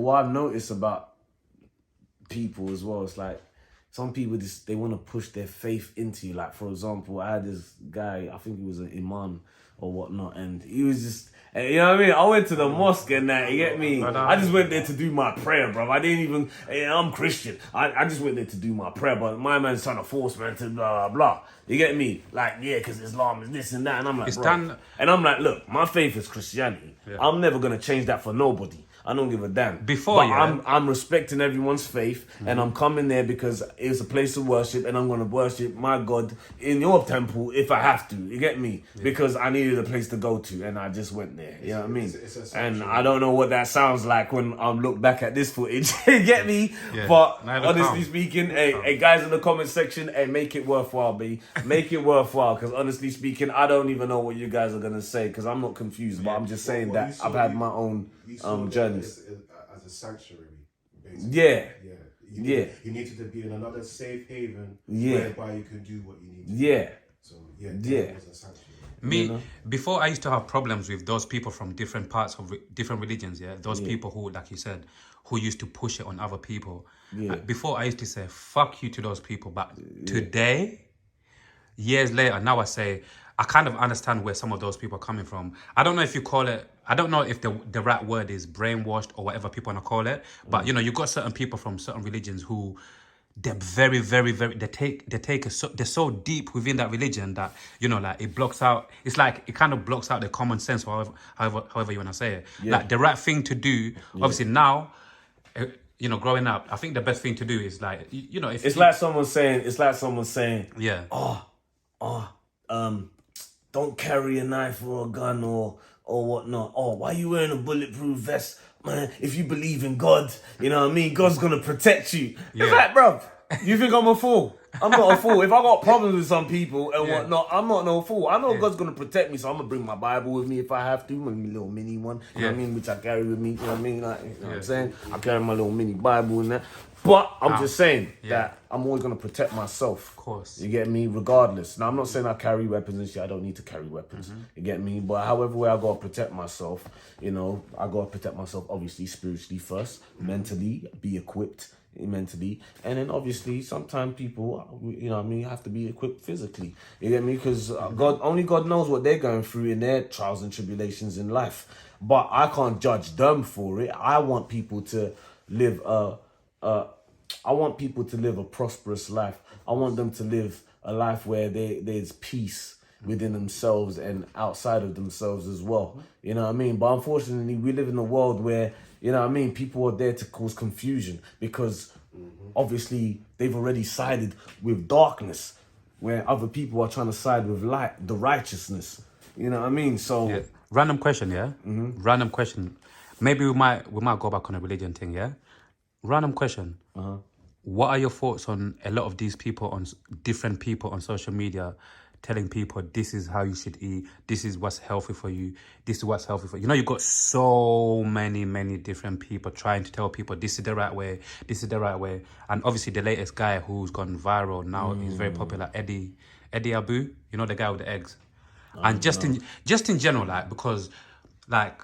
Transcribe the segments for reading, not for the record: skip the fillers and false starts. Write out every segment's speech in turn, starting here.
What I've noticed about people as well, it's like some people just they want to push their faith into you. Like, for example, I had this guy, I think he was an imam or whatnot, and he was just, you know what I mean? I went to the mosque and that, you get me? I just went there to do my prayer, bro. I didn't even, I'm Christian. I just went there to do my prayer, but my man's trying to force man to blah, blah, blah. You get me? Like, yeah, because Islam is this and that. And I'm like, It's bro. done. And I'm like, look, my faith is Christianity. Yeah. I'm never going to change that for nobody. I don't give a damn. Before, but I'm respecting everyone's faith, and I'm coming there because it's a place to worship, and I'm going to worship my God in your temple if I have to. You get me? Yeah. Because I needed a place to go to, and I just went there. You know what I mean? And I don't know what that sounds like when I look back at this footage. You get me? Yeah. But honestly speaking, hey, guys in the comment section, hey, make it worthwhile, B. Make it worthwhile, because honestly speaking, I don't even know what you guys are going to say, because I'm not confused, but I'm just saying that I've had my own journeys. As a sanctuary, basically. Yeah. You needed to be in another safe haven whereby you can do what you need to do. Yeah. So, it was a sanctuary. Before I used to have problems with those people from different parts of different religions, those people who, like you said, who used to push it on other people. Before I used to say, fuck you to those people. But today, years later, now I say, I kind of understand where some of those people are coming from. I don't know if you call it, I don't know if the right word is brainwashed or whatever people want to call it. But, you know, you've got certain people from certain religions who, they're very, very, very, they're so deep within that religion that, you know, like it blocks out, it's like it kind of blocks out the common sense, or however you want to say it. Like the right thing to do, obviously now, you know, growing up, I think the best thing to do is like, you know, if it's like someone saying, don't carry a knife or a gun or whatnot. Oh, why are you wearing a bulletproof vest? Man, if you believe in God, you know what I mean? God's going to protect you. It's like, bro, you think I'm a fool? I'm not a fool. If I got problems with some people and whatnot, I'm not no fool. I know God's going to protect me, so I'm going to bring my Bible with me if I have to. My little mini one, you know what I mean? Which I carry with me, you know what I mean? Like, you know what I'm saying? I carry my little mini Bible in there. But I'm just saying that I'm always going to protect myself. Of course. You get me? Regardless. Now, I'm not saying I carry weapons and shit. I don't need to carry weapons. You get me? But however way I got to protect myself, you know, I got to protect myself, obviously, spiritually first, mentally, be equipped mentally. And then, obviously, sometimes people, you know what I mean, have to be equipped physically. You get me? Because only God knows what they're going through in their trials and tribulations in life. But I can't judge them for it. I want people to live I want people to live a prosperous life. I want them to live a life where there's peace within themselves and outside of themselves as well. You know what I mean? But unfortunately, we live in a world where, you know what I mean, people are there to cause confusion because obviously they've already sided with darkness where other people are trying to side with light, the righteousness. You know what I mean? So random question, Random question. Maybe we might go back on a religion thing, Random question. What are your thoughts on a lot of these people, different people on social media, telling people this is how you should eat, this is what's healthy for you, this is what's healthy for you? You know, you've got so many different people trying to tell people this is the right way, this is the right way. And obviously the latest guy who's gone viral now is very popular, Eddie Abu, you know, the guy with the eggs. And just in general, like, because like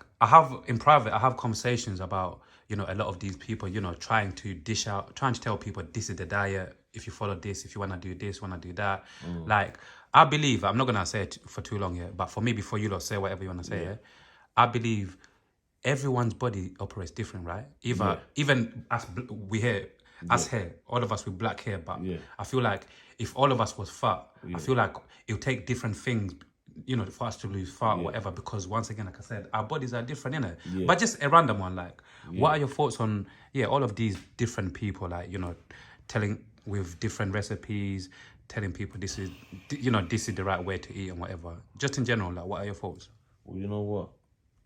in private, I have conversations about, you know, a lot of these people, you know, trying to tell people this is the diet. If you follow this, if you want to do this, want to do that. Like, I believe, I'm not going to say it for too long here, but for me, before you lot say whatever you want to say, I believe everyone's body operates different, right? Even us, us here, all of us with black hair, but I feel like if all of us was fat, I feel like it'll take different things, you know, for us to lose fat, whatever, because once again, like I said, our bodies are different, innit? But just a random one, like, what are your thoughts on, all of these different people, like, you know, telling with different recipes, telling people this is, you know, this is the right way to eat and whatever. Just in general, like, what are your thoughts? Well, you know what?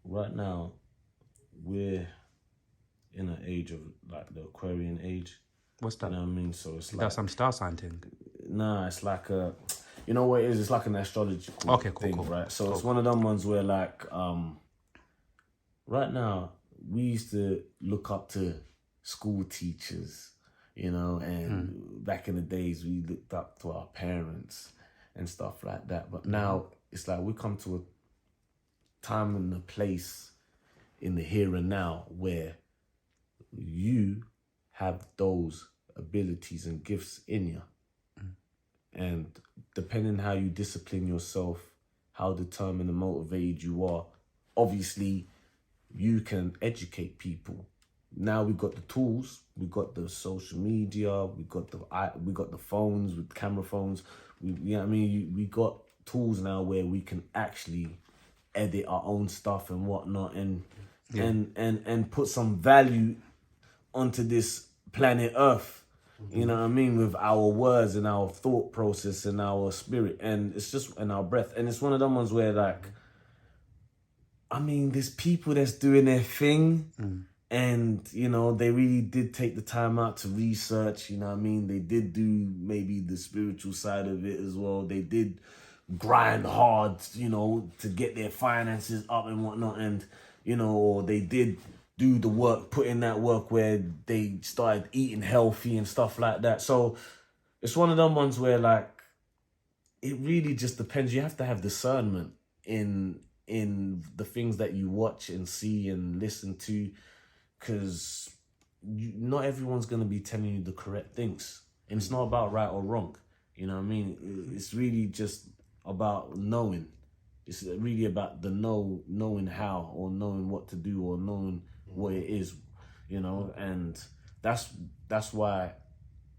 Right now, we're in an age of, like, the Aquarian age. What's that? You know what I mean? So it's like... That's some star sign thing. Nah, it's like a... You know what it is? It's like an astrological thing, right? So it's one of them ones where, like, right now, we used to look up to school teachers, you know, and back in the days, we looked up to our parents and stuff like that. But now, it's like we come to a time and a place in the here and now where have those abilities and gifts in you. And depending how you discipline yourself, how determined and motivated you are, obviously you can educate people. Now we got the tools, we got the social media, we got the phones with camera phones. You know what I mean? We got tools now where we can actually edit our own stuff and whatnot, and put some value onto this planet Earth. You know what I mean? With our words and our thought process and our spirit, and it's just and our breath. And it's one of them ones where, like, I mean, there's people that's doing their thing, and you know, they really did take the time out to research. You know what I mean? They did do maybe the spiritual side of it as well. They did grind hard, you know, to get their finances up and whatnot, and you know, or they did do the work, put in that work where they started eating healthy and stuff like that. So it's one of them ones where, like, it really just depends. You have to have discernment in the things that you watch and see and listen to, because not everyone's going to be telling you the correct things. And it's not about right or wrong. You know what I mean? It's really just about knowing. It's really about the knowing how, or knowing what to do, or knowing what it is, you know. And that's why,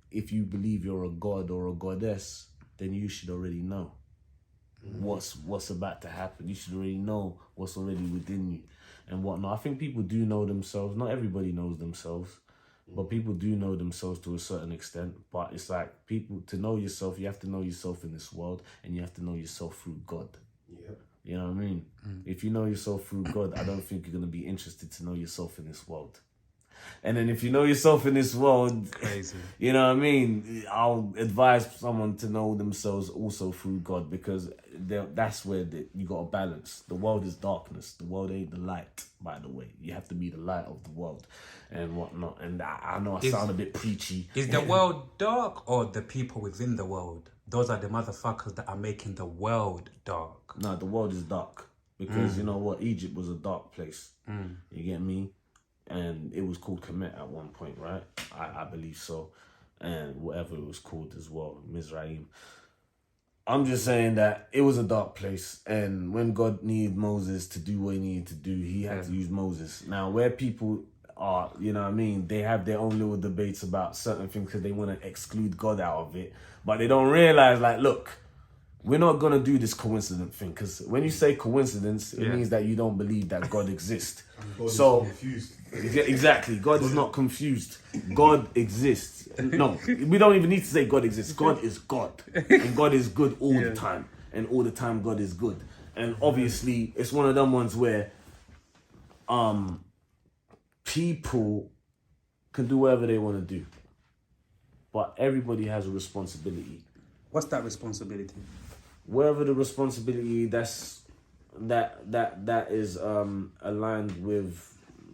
if you believe you're a god or a goddess, then you should already know what's about to happen. You should already know what's already within you and whatnot. I think people do know themselves. Not everybody knows themselves, but people do know themselves to a certain extent. But it's like, people, to know yourself, you have to know yourself in this world, and you have to know yourself through God. Yeah. You know what I mean? If you know yourself through God, I don't think you're going to be interested to know yourself in this world. And then if you know yourself in this world, Crazy. You know what I mean? I'll advise someone to know themselves also through God, because that's where you got a balance. The world is darkness. The world ain't the light, by the way. You have to be the light of the world and whatnot. And I know I sound a bit preachy. Is the world dark, or the people within the world? Those are the motherfuckers that are making the world dark. No, the world is dark, because you know what? Egypt was a dark place. You get me? And it was called Kemet at one point, right? I believe so. And whatever it was called as well, Mizraim. I'm just saying that it was a dark place. And when God needed Moses to do what he needed to do, he had to use Moses. Now, where people are, you know what I mean, they have their own little debates about certain things because they want to exclude God out of it. But they don't realize, like, look, we're not going to do this coincidence thing, because when you say coincidence, it means that you don't believe that God exists. God is confused. Exactly. God is not confused. God exists. No, we don't even need to say God exists. God is God. And God is good all the time. And all the time God is good. And obviously, it's one of them ones where people can do whatever they want to do. But everybody has a responsibility. What's that responsibility? Wherever the responsibility that is aligned with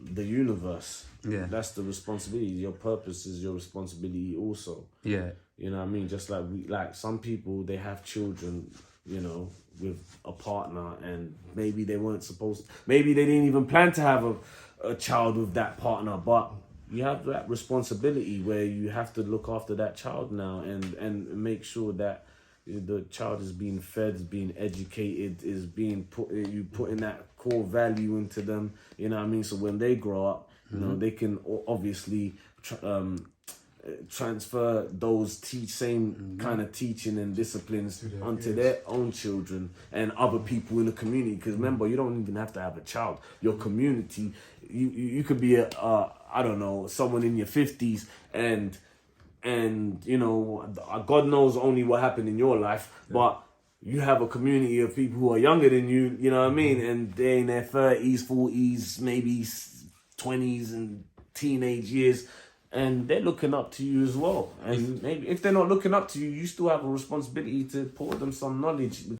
the universe. Yeah. That's the responsibility. Your purpose is your responsibility also. Yeah. You know what I mean? Just like some people, they have children, you know, with a partner, and maybe they weren't supposed to, maybe they didn't even plan to have a child with that partner, but you have that responsibility where you have to look after that child now and make sure that the child is being fed, is being educated, is being putting that core value into them. You know what I mean? So when they grow up, you know, they can obviously transfer those same kind of teaching and disciplines onto their own children and other people in the community. Because remember, you don't even have to have a child. Your community, you could be I don't know, someone in your 50s and you know, God knows only what happened in your life, but you have a community of people who are younger than you, you know what I mean? And they're in their 30s, 40s, maybe 20s and teenage years, and they're looking up to you as well. And maybe if they're not looking up to you, you still have a responsibility to pour them some knowledge.